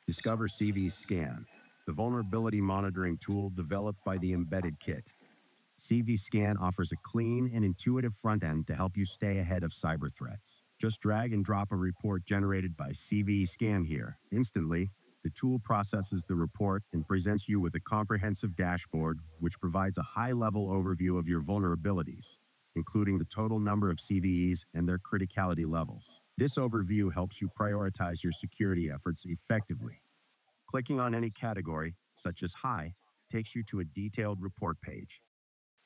Discover CV Scan, the vulnerability monitoring tool developed by the Embedded Kit. CV Scan offers a clean and intuitive front end to help you stay ahead of cyber threats. Just drag and drop a report generated by CV Scan here. Instantly, the tool processes the report and presents you with a comprehensive dashboard which provides a high-level overview of your vulnerabilities, including the total number of CVEs and their criticality levels. This overview helps you prioritize your security efforts effectively. Clicking on any category, such as high, takes you to a detailed report page.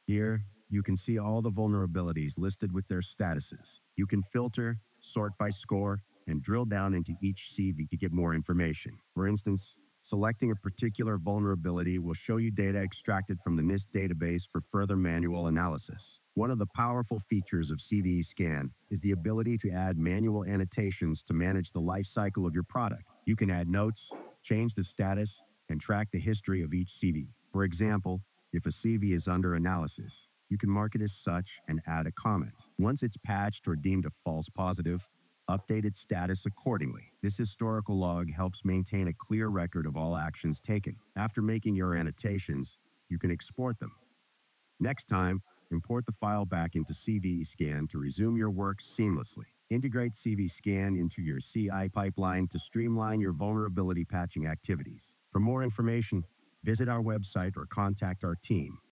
Here, you can see all the vulnerabilities listed with their statuses. You can filter, sort by score, and drill down into each CV to get more information. For instance, selecting a particular vulnerability will show you data extracted from the NIST database for further manual analysis. One of the powerful features of CVE Scan is the ability to add manual annotations to manage the life cycle of your product. You can add notes, change the status, and track the history of each CV. For example, if a CV is under analysis, you can mark it as such and add a comment. Once it's patched or deemed a false positive, update its status accordingly. This historical log helps maintain a clear record of all actions taken. After making your annotations, you can export them. Next time, import the file back into CVE Scan to resume your work seamlessly. Integrate CV Scan into your CI pipeline to streamline your vulnerability patching activities. For more information, visit our website or contact our team.